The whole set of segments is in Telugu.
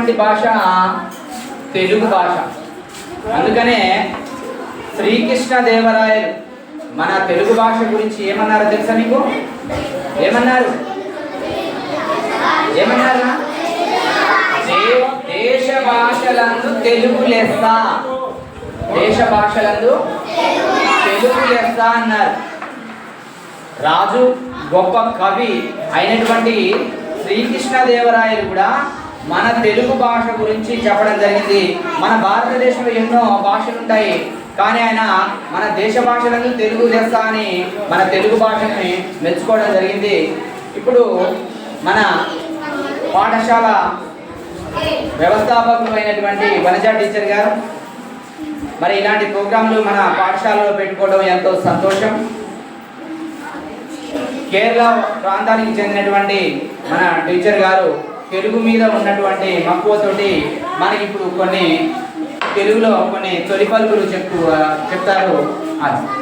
పుట్టినటువంటి భాష తెలుగు భాష. అందుకనే శ్రీకృష్ణదేవరాయలు మన తెలుగు భాష గురించి ఏమన్నారో తెలుసా నీకు? ఏమన్నారు? దేశ భాషలందు తెలుగు లెస్స, దేశ భాషలందు తెలుగు లెస్స అన్నారు. రాజు గొప్ప కవి అయినటువంటి శ్రీకృష్ణదేవరాయలు కూడా మన తెలుగు భాష గురించి చెప్పడం జరిగింది. మన భారతదేశంలో ఎన్నో భాషలు ఉంటాయి, కానీ ఆయన మన దేశ భాషలందు తెలుగు లెస్స అని మన తెలుగు భాషని మెచ్చుకోవడం జరిగింది. ఇప్పుడు మన పాఠశాల వ్యవస్థాపకులు అయినటువంటి వనజ టీచర్ గారు మరి ఇలాంటి ప్రోగ్రాంలు మన పాఠశాలలో పెట్టుకోవడం ఎంతో సంతోషం. కేరళ ప్రాంతానికి చెందినటువంటి మన టీచర్ గారు తెలుగు మీద ఉన్నటువంటి మక్కువతోటి మనకి ఇప్పుడు కొన్ని తెలుగులో కొన్ని తొలి పలుకులు చెప్తారు.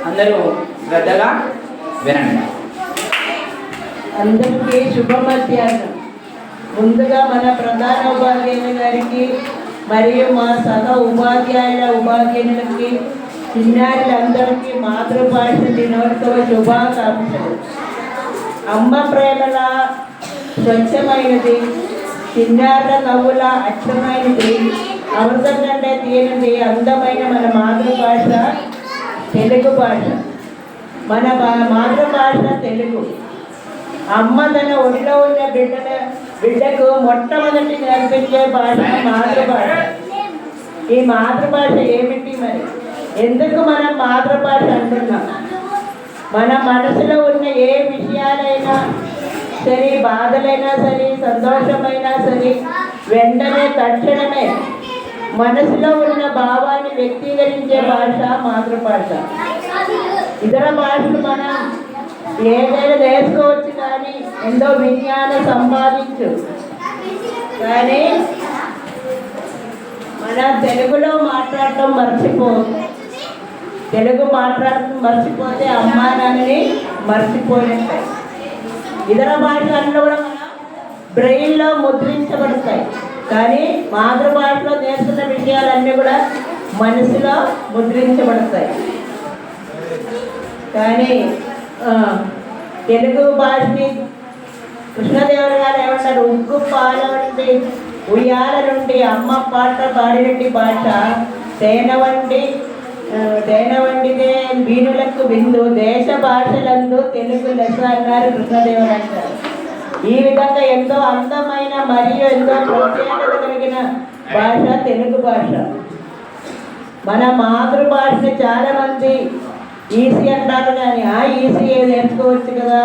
అందరూ శ్రద్ధగా వినండి. అందరికీ శుభ మధ్యాహ్నం. ముందుగా మన ప్రధాన ఉపాధ్యాయుల గారికి మరియు మా సహ ఉపాధ్యాయులకి చిన్నారులందరికీ మాతృభాష దినోత్సవ శుభాకాంక్షలు. అమ్మ ప్రేమల స్వచ్ఛమైనది, చిన్నారుల నవ్వుల అచ్చమైనది, అమృతం కంటే తీయనిది అందమైన మన మాతృభాష తెలుగు భాష. మన మాతృభాష తెలుగు. అమ్మ తన ఒడిలో ఉన్న బిడ్డకు మొట్టమొదటి నేర్పించే భాష మాతృభాష. ఈ మాతృభాష ఏమిటి మరి? ఎందుకు మనం మాతృభాష అంటున్నాం? మన మనసులో ఉన్న ఏ విషయాలైనా సరే, బాధలైనా సరే, సంతోషమైనా సరే, వెంటనే తక్షణమే మనసులో ఉన్న భావాన్ని వ్యక్తీకరించే భాష మాతృభాష. ఇతర భాషలు మనం ఏదైనా నేర్చుకోవచ్చు, కానీ ఎంతో విజ్ఞానం సంపాదించు, కానీ మన తెలుగులో మాట్లాడటం మర్చిపోతే అమ్మా నాన్నని మర్చిపోయినట్టాయి. ఇతర భాషలన్నీ కూడా మన బ్రెయిన్లో ముద్రించబడతాయి, కానీ మాతృభాషలో నేర్చుకున్న విషయాలన్నీ కూడా మనసులో ముద్రించబడతాయి. కానీ తెలుగు భాషని కృష్ణదేవరాయలు గారు ఏమంటారు? ఉగ్గు పాల వంటి ఉయ్యాల నుండి అమ్మ పాట పాడినట్టి భాష, తేన వండితే వీణులకు విందు, దేశ భాషలందు తెలుగు లెస్స అన్నారు కృష్ణదేవరాయలు గారు. ఈ విధంగా ఎంతో అందమైన మరియు ఎంతో ప్రత్యేకత కలిగిన భాష తెలుగు భాష. మన మాతృభాషని చాలామంది ఈసీ అంటారు, కానీ ఆ ఈసీ నేర్చుకోవచ్చు కదా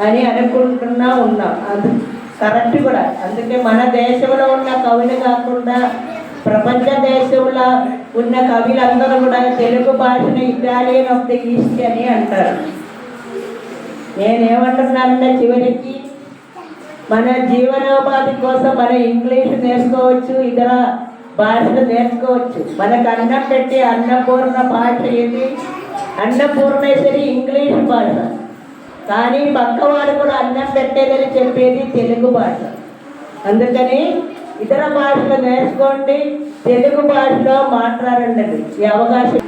అని అనుకుంటున్నా ఉన్నాం. అది కరెక్ట్ కూడా. అందుకే మన దేశంలో ఉన్న కవులు కాకుండా ప్రపంచ దేశంలో ఉన్న కవులందరూ కూడా తెలుగు భాషను ఇటాలియన్ ఆఫ్ ది ఈస్ట్ అని అంటారు. నేనేమంటున్నానంటే, చివరికి మన జీవనోపాధి కోసం మన ఇంగ్లీష్ నేర్చుకోవచ్చు, ఇతర భాషలు నేర్చుకోవచ్చు. మనకు అన్నం పెట్టి అన్నపూర్ణ భాష ఏది? అన్నపూర్ణేశ్వరి ఇంగ్లీష్ భాష. కానీ పక్కవాడు కూడా అన్నం పెట్టేదని చెప్పేది తెలుగు భాష. అందుకని ఇతర భాషలు నేర్చుకోండి, తెలుగు భాషలో మాట్లాడండి. ఈ అవకాశం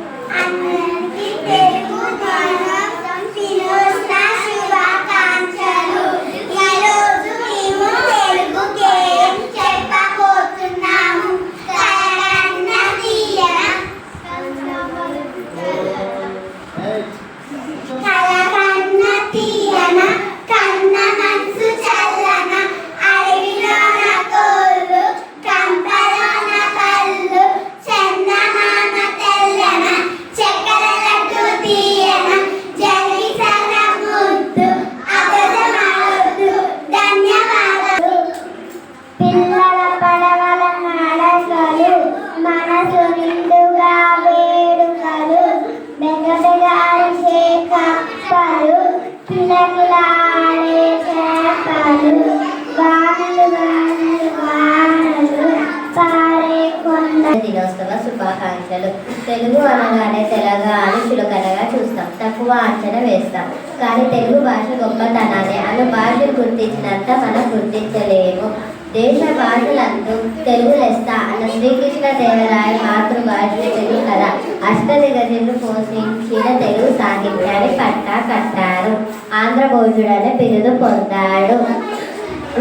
దినోత్సవ శుభాకాంక్షలు. తెలుగు అనగానే తెలంగాణ చులకనగా చూస్తాం, తక్కువ అంచనా వేస్తాం. కానీ తెలుగు భాష గొప్పతనాన్ని అను భాషను గుర్తించినంత మనం గుర్తించలేము. దేశ భాషలందు తెలుగు లెస్స అన్న శ్రీకృష్ణదేవరాయ మాతృభాష తెలుగు కదా. అష్టదిగజులు పోషించిన తెలుగు సాహిత్యాన్ని పట్టా కట్టారు. ఆంధ్రభోజుడని బిరుదు పొందాడు.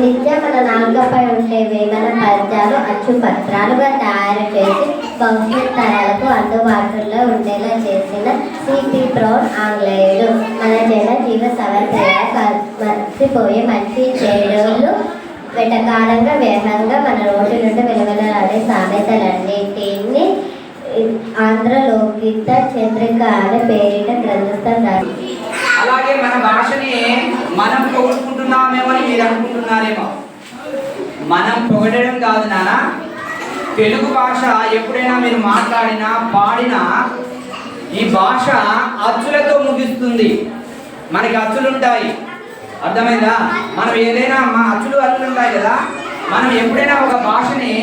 నిత్యం మన నాలుకపై ఉండే వేమన పద్యాలు అచ్చుపత్రాలుగా తయారు చేసి భవిష్యత్ తరాలకు అందుబాటులో ఉండేలా చేసిన సిపి బ్రౌన్ ఆంగ్లేయుడు. మన జనజీవ సమర్పణ మర్చిపోయి మంచి చెడులు వెటకారంగా వేగంగా మన రోడ్డు నుండి వెలువలాడే సామెతలన్నిటినీ ఆంధ్రలోకిత చంద్రిక అనే పేరిట గ్రంథస్థం రాసి. అలాగే మన భాషని మనం పొగుడుకుంటున్నామేమో అని మీరు అనుకుంటున్నారేమో. మనం పొగడడం కాదు నాన్న. తెలుగు భాష ఎప్పుడైనా మీరు మాట్లాడినా పాడినా ఈ భాష అచ్చులతో ముగిస్తుంది. మనకి అచ్చులు ఉంటాయి, అర్థమైందా? మనం ఏదైనా మా అచ్చులు ఉంటాయి కదా. మనం ఎప్పుడైనా ఒక భాషని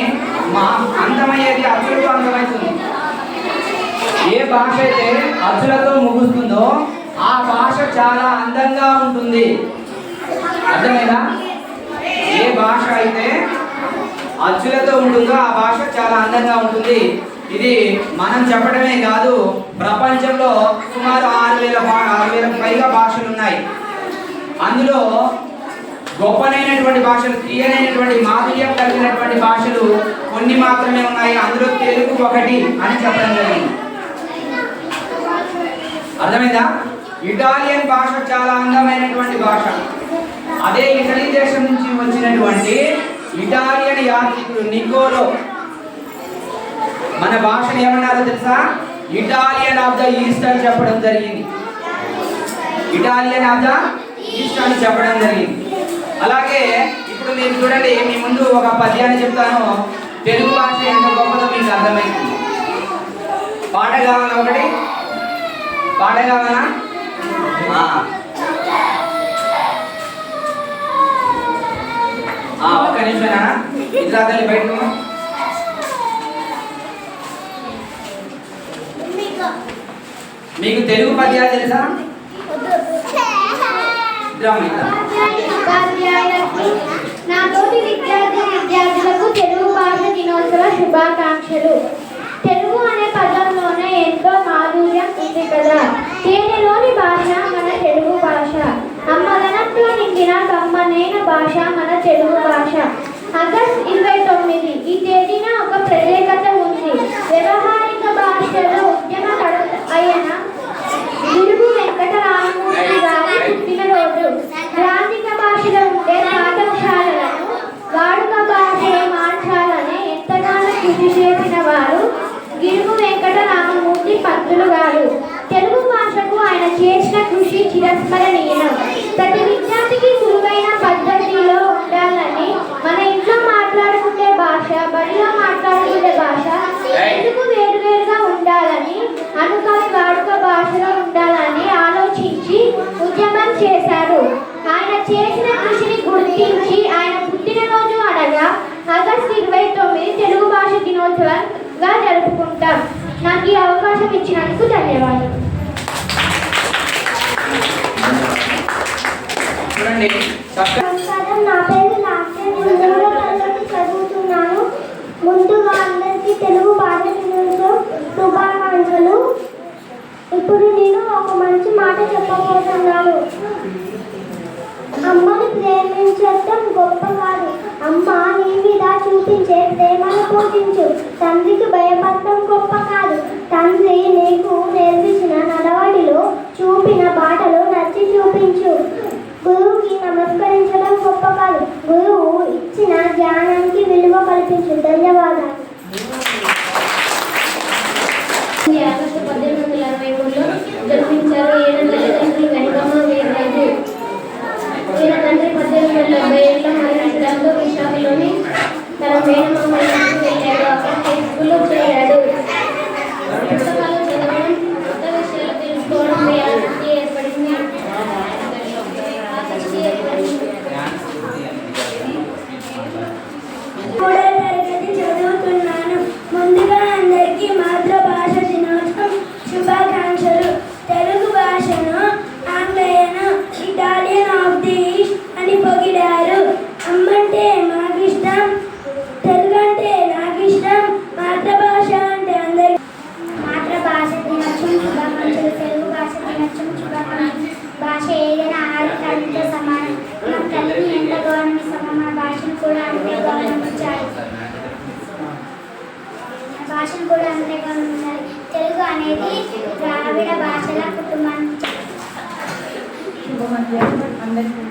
అంతమయ్యేది అచ్చులతో అంతమవుతుంది. ఏ భాష అయితే అచ్చులతో ముగుస్తుందో ఆ భాష చాలా అందంగా ఉంటుంది, అర్థమైందా? ఏ భాష అయితే అచ్చులతో ఉంటుందో ఆ భాష చాలా అందంగా ఉంటుంది. ఇది మనం చెప్పడమే కాదు, ప్రపంచంలో సుమారు 6,000 పైగా భాషలు ఉన్నాయి. అందులో గొప్పనైనటువంటి భాషలు, తీయనైనటువంటి మాధుర్యం కలిగినటువంటి భాషలు కొన్ని మాత్రమే ఉన్నాయి. అందులో తెలుగు ఒకటి అని చెప్పడం జరిగింది, అర్థమైందా? ఇటాలియన్ భాష చాలా అందమైనటువంటి భాష. అదే ఇటలీ దేశం నుంచి వచ్చినటువంటి ఇటాలియన్ యాత్రికుడు నికోలో మన భాషను ఏమన్నారో తెలుసా? ఇటాలియన్ ఆఫ్ ద ఈస్ట్ అని చెప్పడం జరిగింది. ఇటాలియన్ ఆఫ్ ద ఈస్ట్ అని చెప్పడం జరిగింది. అలాగే ఇప్పుడు మీరు చూడండి, మీ ముందు ఒక పద్యాన్ని చెప్తాను. తెలుగు భాష ఎంత గొప్పదో మీకు అర్థమైంది. పాట కావాలా? ఒకటి పాట కావాలా? ఒక్క నిమిషం ఇట్లా తల్లి బయటకు. మీకు తెలుగు పద్యాలు తెలుసా? నా తోటి విద్యార్థులకు తెలుగు భాష దినోత్సవ శుభాకాంక్షలు. తెలుగు అనే పదంలోనే ఎంతో మాధుర్యం ఉంది కదా. తేనెలోని భాష మన తెలుగు భాష. అమ్మదనంతో నిండిన కమ్మనైన భాష మన తెలుగు భాష. ఆగస్టు 29 ఈ తేదీన ఒక ప్రత్యేకత ఉంది. వ్యవహారిక భాషలో ఉద్యమకర్త అయిన గురువు వెంకటరామమూర్తి గారి పుట్టినరోజు. గ్రాంధిక భాషలో ఉండే పాఠశాలలను వాడుక భాషే మార్చాలని ఎంతగానో కృషి చేసిన వారు గిడుగు వెంకటరామమూర్తి పంతులు గారు. తెలుగు భాషకు ఆయన చేసిన కృషి చిరస్మరణీయం. ప్రతి విద్యార్థికి సులువైన పద్ధతిలో ఉండాలని, మన ఇంట్లో మాట్లాడుకునే భాష బడిలో మాట్లాడుకునే భాష ఎందుకు వేరువేరుగా ఉండాలని, అనుకని వాడుక భాషలో ఉండాలని ఆలోచించి ఉద్యమం చేశారు. ఆయన చేసిన కృషిని గుర్తించి ఆయన పుట్టినరోజు అనగా ఆగస్టు 29 తెలుగు భాష దినోత్సవంగా జరుపుకుంటాం. నాకు ఈ అవకాశం ఇచ్చినందుకు ధన్యవాదాలు. నా పేరు తరగతి చదువుతున్నాను. ముందుగా అందరికీ తెలుగు భాష దినోత్సవ శుభాకాంక్షలు. ఇప్పుడు నేను ఒక మంచి మాట చెప్పబోతున్నాను. అమ్మని ప్రేమించడం గొప్ప కాదు, అమ్మ నీ మీద చూపించే ప్రేమను పూజించు. తండ్రికి భయపడటం గొప్ప కాదు, తండ్రి నీకు నేర్పించిన నడవడిలో చూపిన బాటలో నచ్చి చూపించు. గురువుకి నమస్కరించడం గొప్ప కాదు, గురువు ఇచ్చిన జ్ఞానానికి విలువ కల్పించు. ధన్యవాదాలు. ఆగస్టు 1863లో జన్మించారు. ఈయన తల్లిదండ్రులు వెంకమ్మ వీర్రాజు. ఈయన తండ్రి 1877లో మరణించడంతో విశాఖలోని తన మేనమామ వెళ్ళాడు. అక్కడ హై స్కూల్లో చేరాడు. పుస్తకాలు చదవడం, కొత్త విషయాలు తెలుసుకోవడం ఆసక్తి ఏర్పడింది. మూడవ తరగతి చదువుతున్న భాషలు కూడా అంతేగా ఉన్నాయి. తెలుగు అనేది ద్రావిడ భాషల కుటుంబానికి అందరికీ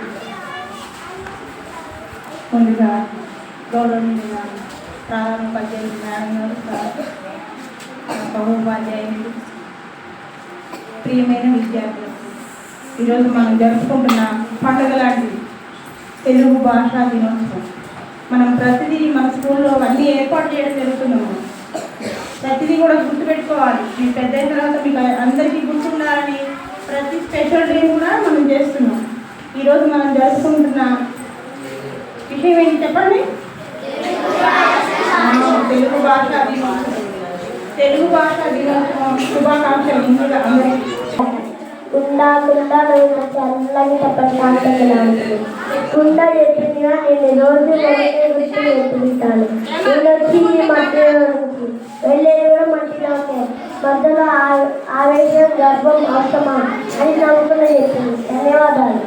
ముందుగా గౌరవనీయ ప్రారంభోపాధ్యాయులు మేడం గారు, బహుపాధ్యాయులు, ప్రియమైన విద్యార్థులు, ఈరోజు మనం జరుపుకుంటున్న పండుగ లాంటి తెలుగు భాషా దినోత్సవం. మనం ప్రతిదీ మన స్కూల్లో అన్నీ ఏర్పాటు చేయడం జరుగుతున్నాము. ప్రతిదీ కూడా గుర్తుపెట్టుకోవాలి. మీరు పెద్ద అయిన తర్వాత మీకు అందరికీ గుర్తుండాలని ప్రతి స్పెషల్ డే కూడా మనం చేస్తున్నాం. ఈరోజు మనం జరుపుకుంటున్న విషయం ఏంటి చెప్పండి? తెలుగు భాషా దినోత్సవం. తెలుగు భాషా దినోత్సవం శుభాకాంక్షలు ముందుగా అందరికీ. ఉండకుండా నువ్వు చల్లని ప్రపంచానికి లాంటిది. కుండ చెప్పినా నేను రోజు గుర్తు నేర్పిస్తాను. నేను వచ్చి ఈ మధ్యలోకి వెళ్ళేది కూడా మట్టిలోకే. మధ్యలో ఆవేశం గర్భం అవసరమా అని నవ్వుకుని చెప్పింది. ధన్యవాదాలు.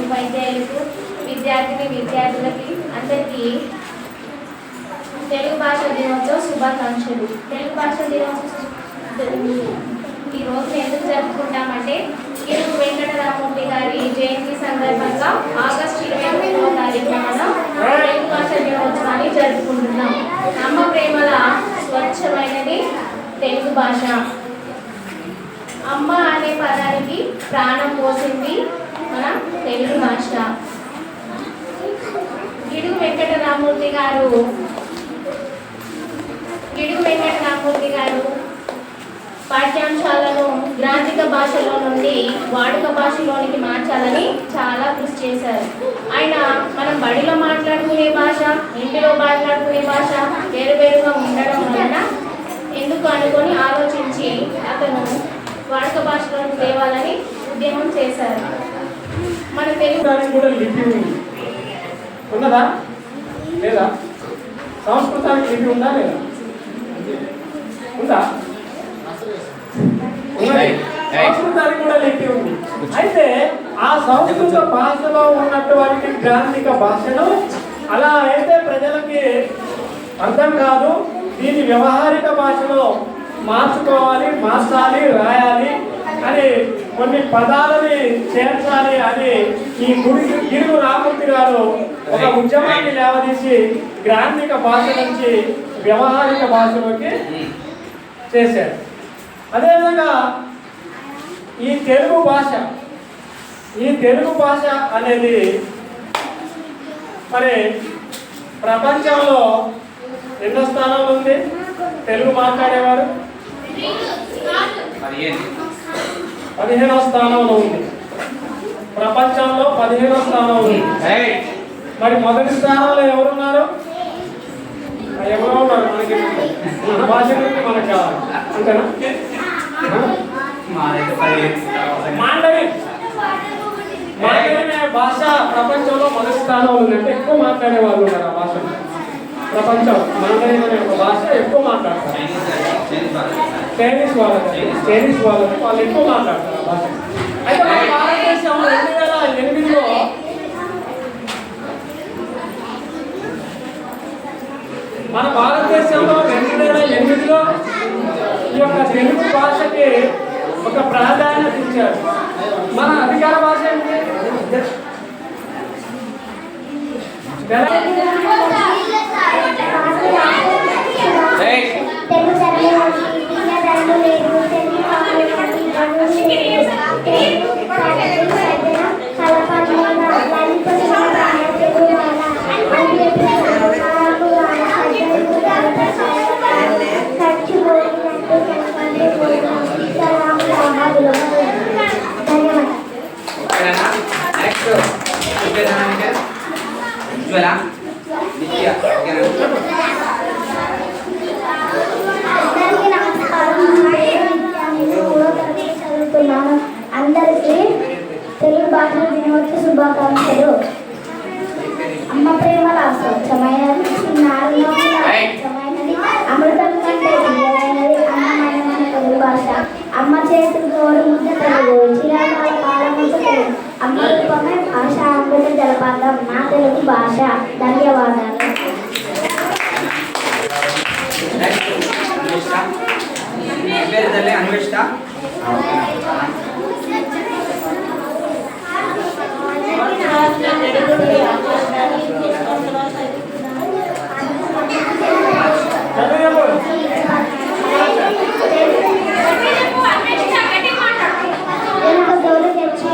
ఉపాధ్యాయులకు, విద్యార్థులకి అందరికీ తెలుగు భాష దినోత్సవ శుభాకాంక్షలు. తెలుగు భాష దినోత్సవం ఈరోజు ఎందుకు జరుపుకుంటామంటే గిడుగు వెంకటరామూర్తి గారి జయంతి సందర్భంగా ఆగస్టు 29వ తారీఖున మనం తెలుగు భాష దినోత్సవాన్ని జరుపుకుంటున్నాం. అమ్మ ప్రేమల స్వచ్ఛమైనది తెలుగు భాష. అమ్మ అనే పదానికి ప్రాణం పోసింది మన తెలుగు భాష. గిడుగు వెంకటరామూర్తి గారు పాఠ్యాంశాలను గ్రాంధిక భాషలో నుండి వాడుక భాషలోనికి మార్చాలని చాలా కృషి చేశారు. ఆయన మనం బడిలో మాట్లాడుకునే భాష, ఇంటిలో మాట్లాడుకునే భాష వేరువేరుగా ఉండడం వలన ఎందుకు అనుకొని ఆలోచించి అతను వాడుక భాషలోకి తేవాలని ఉద్యమం చేశారు. మన తెలుగు కూడా లిపి ఉన్నదా లేదా? సంస్కృతానికి లిపి ఉందా లేదా? ఉందా? ఉన్నది. సంస్కృతానికి కూడా లిపి ఉంది. అయితే ఆ సంస్కృత భాషలో ఉన్నటువంటి గ్రాంధిక భాషను అలా అయితే ప్రజలకి అర్థం కాదు, దీన్ని వ్యవహారిక భాషలో మార్చాలి, రాయాలి అని కొన్ని పదాలని చేర్చాలి అని ఈ గిడుగు రామూర్తి గారు ఒక ఉద్యమాన్ని లేవదీసి గ్రాంధిక భాష నుంచి వ్యవహారిక భాషలోకి చేశారు. అదేవిధంగా ఈ తెలుగు భాష అనేది మరి ప్రపంచంలో ఎన్నో స్థానంలో ఉంది తెలుగు మాట్లాడేవారు? 15వ స్థానంలో ఉంది. ప్రపంచంలో 15వ స్థానంలో ఉంది. మరి మొదటి స్థానంలో ఎవరున్నారు? ఎవరో ఉన్నారు. మనకి మన భాష గురించి మనకు కావాలి అంతేనా? మాండలిన్ అనే భాష ప్రపంచంలో మొదటి స్థానంలో ఉంది. అంటే ఎక్కువ మాట్లాడే వాళ్ళు ఉన్నారు ఆ భాషను. ప్రపంచం మాండలిన్ అనే ఒక భాష ఎక్కువ మాట్లాడతారు. చైనీస్ వాళ్ళకి వాళ్ళు ఎక్కువ మాట్లాడతారు ఆ భాష. అయితే మన భారతదేశంలో 2008లో ఈ యొక్క తెలుగు భాషకి ఒక ప్రాధాన్యత ఇచ్చారు. మన అధికార భాష ఏంటి? అందరికీ తెలుగు భాష దినోత్సవ శుభాకాంక్షలు. అమ్మ ప్రేమల స్వచ్ఛమైనది, స్వచ్ఛమైనది, అమృతం కంటే తీయమైనది, అన్నమయమైన తెలుగు భాష. అమ్మ చేతులు గోరు ముద్ద తెలుగు, చిరాకాల పాలముద్ద తెలుగు, అమ్మ రూపమే భాష, అమృత జలపాతం నా తెలుగు భాష. ధన్యవాదాలు. అన్వేషిత తెచ్చి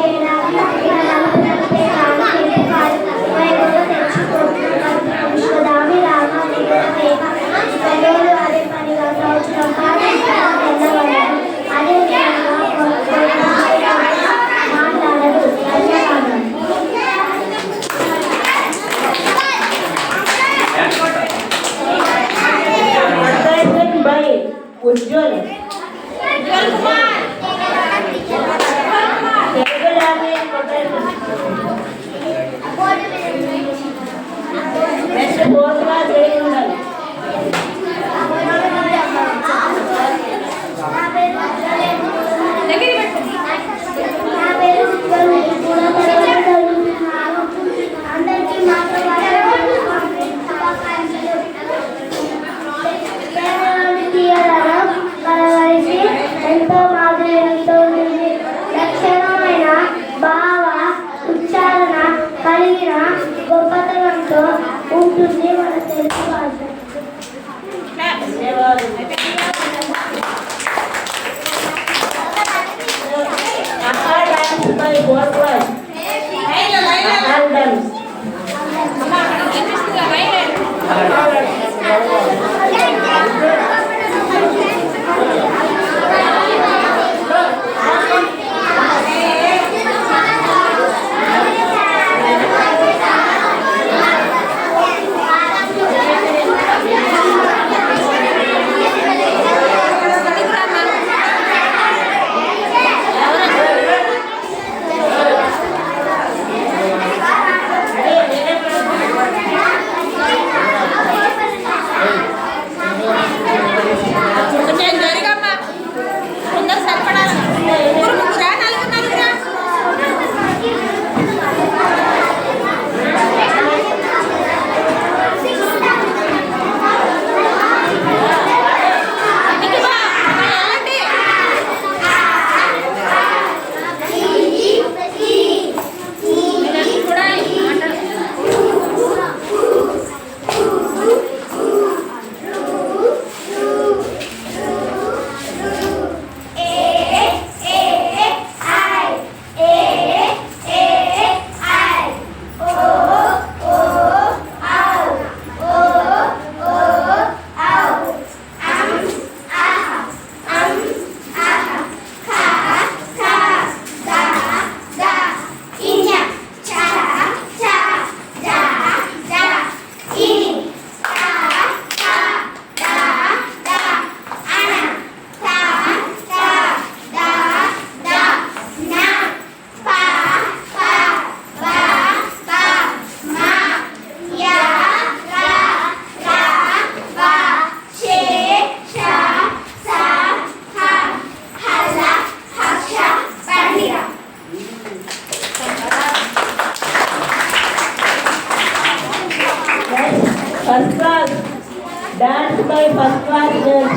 dance by first class girl,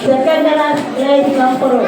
second class prize కంపరు.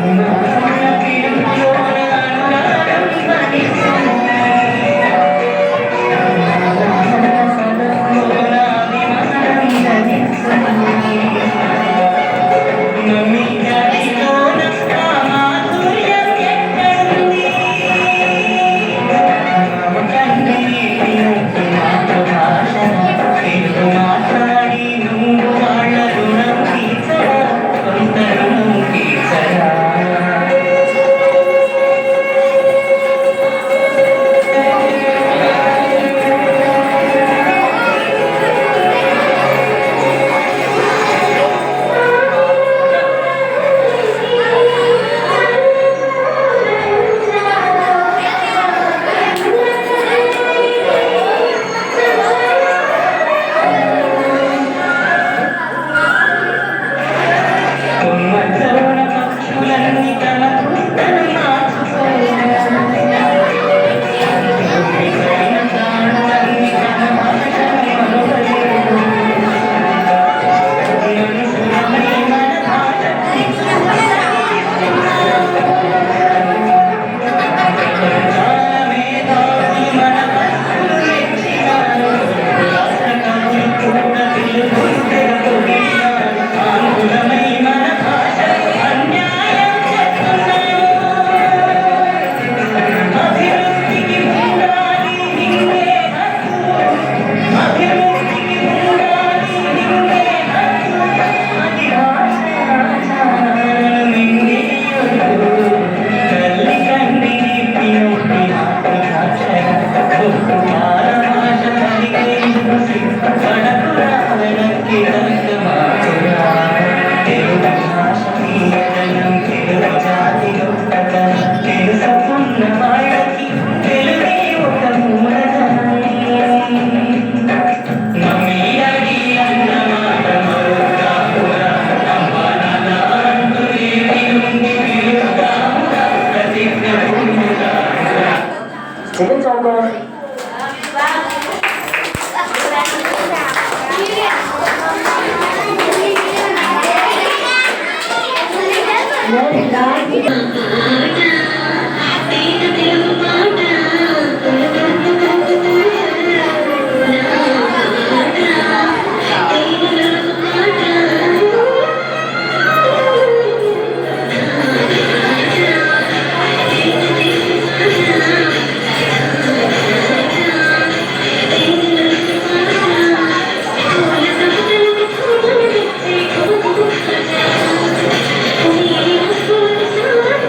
Thank you.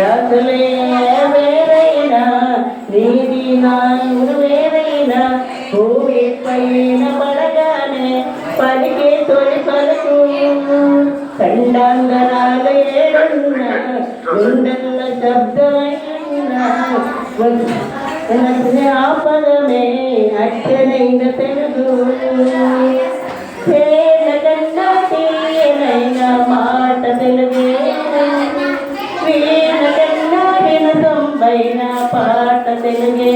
ధ్యాసలే వేరైనా నీది నాను వేరైనా భూమి పైన పడగానే పలికే తొలి పలుకు ఖండాంగరాల ఏడున్న గుండెల శబ్దమైనా ఆపదమే అచ్చనైన తెలుగు కన్నా తీయనైన మాట తెలుగే వీణ కన్నా వినసొంబైన పాట తెలుగే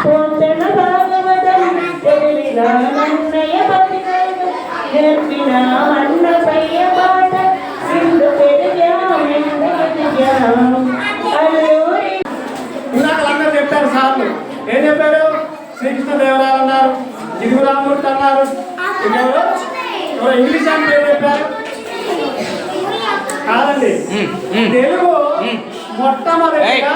పోషణ భాగవతం తెలివిన నన్నయ పదివేలు నేర్పిన అన్నపయ్య పాట ఇందు అల్లూరి ఇందాక అందరూ చెప్పారు సార్లు. ఏం చెప్పారు? శ్రీకృష్ణదేవరాయలు అన్నారు, జిడుగు రామమూర్తి అన్నారు. ఇంకెవరు? ఇంగ్లీష్ అని పేరు చెప్పారు కాదండి. తెలుగు మొట్టమొదటిగా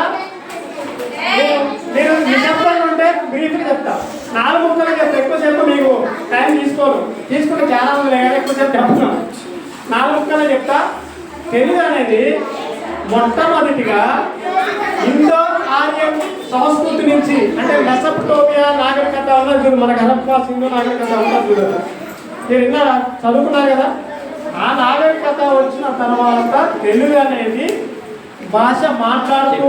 నేను నిశ్శబ్దంగా ఉంటే బ్రీఫ్గా చెప్తా. 4 ముక్కలు చెప్తా. ఎక్కువసేపు మీకు టైం తీసుకుంటే చాలా మంది కానీ ఎక్కువసేపు చెప్తున్నాను. 4 ముక్కలు చెప్తా. తెలుగు అనేది మొట్టమొదటిగా ఇండో ఆర్యన్ సంస్కృతి నుంచి, అంటే మెసొపొటేమియా నాగరికత ఉన్నది చూడు, మనకు హరప్పా సింధు నాగరికత ఉన్నది చూడు. మీరు విన్నారా? చదువుకున్నారు కదా. ఆ నాగరికత వచ్చిన తర్వాత తెలుగు అనేది భాష మాట్లాడుతూ